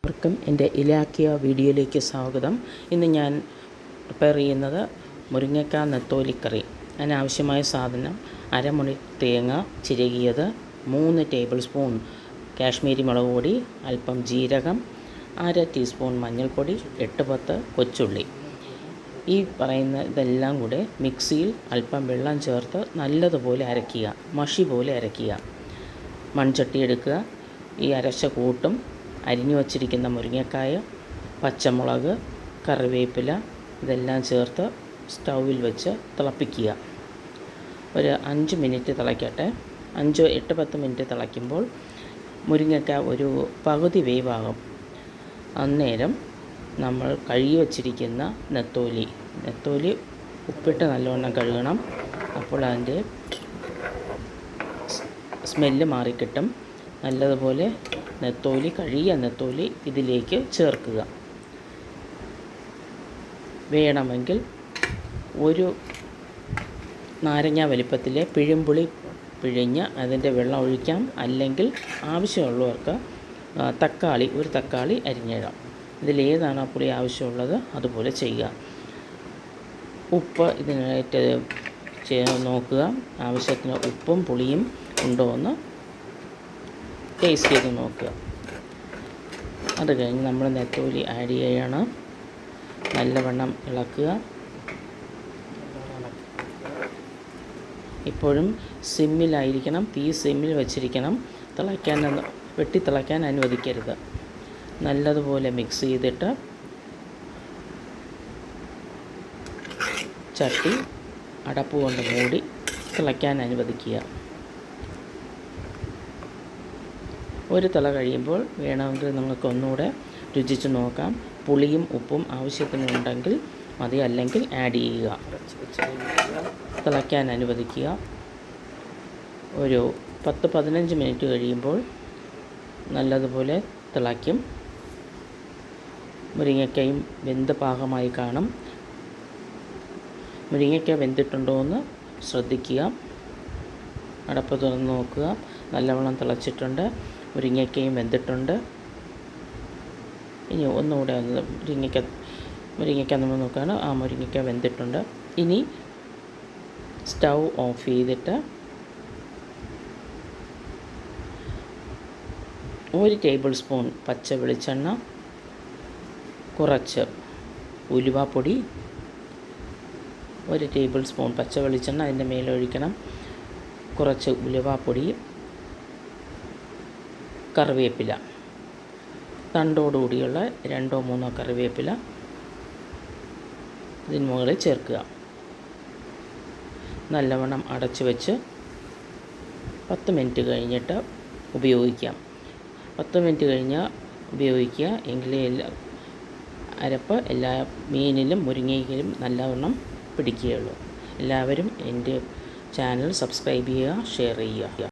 എല്ലാവർക്കും എൻ്റെ ഇലാക്കിയ വീഡിയോയിലേക്ക് സ്വാഗതം. ഇന്ന് ഞാൻ പ്രിപ്പയർ ചെയ്യുന്നത് മുരിങ്ങയ്ക്ക നെത്തോലിക്കറി. അതിനാവശ്യമായ സാധനം: അരമുറി തേങ്ങ ചിരകിയത്, 3 ടേബിൾ സ്പൂൺ കാശ്മീരി മുളക് പൊടി, അല്പം ജീരകം, 1/2 ടീസ്പൂൺ മഞ്ഞൾപ്പൊടി, 8-10 കൊച്ചുള്ളി. ഈ പറയുന്ന ഇതെല്ലാം കൂടെ മിക്സിയിൽ അല്പം വെള്ളം ചേർത്ത് നല്ലതുപോലെ അരയ്ക്കുക, മഷി പോലെ അരയ്ക്കുക. മൺചട്ടി എടുക്കുക. ഈ അരച്ച കൂട്ടും അരിഞ്ഞു വച്ചിരിക്കുന്ന മുരിങ്ങക്കായ, പച്ചമുളക്, കറിവേപ്പില ഇതെല്ലാം ചേർത്ത് സ്റ്റൗവിൽ വെച്ച് തിളപ്പിക്കുക. ഒരു 5 മിനിറ്റ് തിളയ്ക്കട്ടെ. 8-10 മിനിറ്റ് തിളയ്ക്കുമ്പോൾ മുരിങ്ങക്ക ഒരു പകുതി വേവാകും. അന്നേരം നമ്മൾ കഴുകി വച്ചിരിക്കുന്ന നെത്തോലി ഉപ്പിട്ട് നല്ലവണ്ണം കഴുകണം. അപ്പോൾ അതിൻ്റെ സ്മെല്ല് മാറിക്കിട്ടും. നല്ലതുപോലെ കഴുകിയ നെത്തോലി ഇതിലേക്ക് ചേർക്കുക. വേണമെങ്കിൽ ഒരു നാരങ്ങ വലിപ്പത്തിലെ പിഴിമ്പുളി പിഴിഞ്ഞ് അതിൻ്റെ വെള്ളം ഒഴിക്കാം. അല്ലെങ്കിൽ ആവശ്യമുള്ളവർക്ക് ഒരു തക്കാളി അരിഞ്ഞിടാം. ഇതിലേതാണ് പുളി ആവശ്യമുള്ളത് അതുപോലെ ചെയ്യുക. ഉപ്പ് ഇതിനായിട്ട് നോക്കുക. ആവശ്യത്തിന് ഉപ്പും പുളിയും ഉണ്ടോ എന്ന് ടേസ്റ്റ് ചെയ്ത് നോക്കുക. അത് കഴിഞ്ഞ് നമ്മൾ നെത്തോലി ആഡ് ചെയ്യണം. നല്ലവണ്ണം ഇളക്കുക. ഇപ്പോഴും സിമ്മിലായിരിക്കണം. തീ സിമ്മിൽ വെച്ചിരിക്കണം. വെട്ടിത്തിളയ്ക്കാൻ അനുവദിക്കരുത്. നല്ലതുപോലെ മിക്സ് ചെയ്തിട്ട് ചട്ടി അടപ്പ് കൊണ്ട് മൂടി തിളയ്ക്കാൻ അനുവദിക്കുക. ഒരു തിള കഴിയുമ്പോൾ വേണമെങ്കിൽ നിങ്ങൾക്ക് ഒന്നുകൂടെ രുചിച്ച് നോക്കാം. പുളിയും ഉപ്പും ആവശ്യത്തിനുണ്ടെങ്കിൽ മതി, അല്ലെങ്കിൽ ആഡ് ചെയ്യുക. തിളയ്ക്കാൻ അനുവദിക്കുക. ഒരു 10-15 മിനിറ്റ് കഴിയുമ്പോൾ നല്ലതുപോലെ തിളയ്ക്കും. മുരിങ്ങയ്ക്കയും വെന്ത് പാകമായി കാണും. മുരിങ്ങയ്ക്ക വെന്തിട്ടുണ്ടോ എന്ന് ശ്രദ്ധിക്കുക. അടപ്പ് തുറന്ന് നോക്കുക. നല്ലവണ്ണം തിളച്ചിട്ടുണ്ട്. മുരിങ്ങയ്ക്കയും വെന്തിട്ടുണ്ട്. ഇനി ഒന്നുകൂടെ മുരിങ്ങയ്ക്ക നമ്മൾ നോക്കുകയാണ്. മുരിങ്ങയ്ക്ക വെന്തിട്ടുണ്ട്. ഇനി സ്റ്റൗ ഓഫ് ചെയ്തിട്ട് 1 ടേബിൾ സ്പൂൺ പച്ച വെളിച്ചെണ്ണ, കുറച്ച് ഉലുവാപ്പൊടി, 1 ടേബിൾ സ്പൂൺ പച്ച വെളിച്ചെണ്ണ അതിൻ്റെ മേലൊഴിക്കണം. കുറച്ച് ഉലുവാപ്പൊടി, കറിവേപ്പില, തണ്ടോടുകൂടിയുള്ള 2-3 കറിവേപ്പില ഇതിന് മുകളിൽ ചേർക്കുക. നല്ലവണ്ണം അടച്ചു വെച്ച് 10 മിനിറ്റ് കഴിഞ്ഞിട്ട് ഉപയോഗിക്കാം. 10 മിനിറ്റ് കഴിഞ്ഞാൽ ഉപയോഗിക്കുക. എങ്കിലേ അരപ്പ് എല്ലാ മീനിലും മുരിങ്ങയിലും നല്ലവണ്ണം പിടിക്കുകയുള്ളൂ. എല്ലാവരും എൻ്റെ ചാനൽ സബ്സ്ക്രൈബ് ചെയ്യുക, ഷെയർ ചെയ്യുക.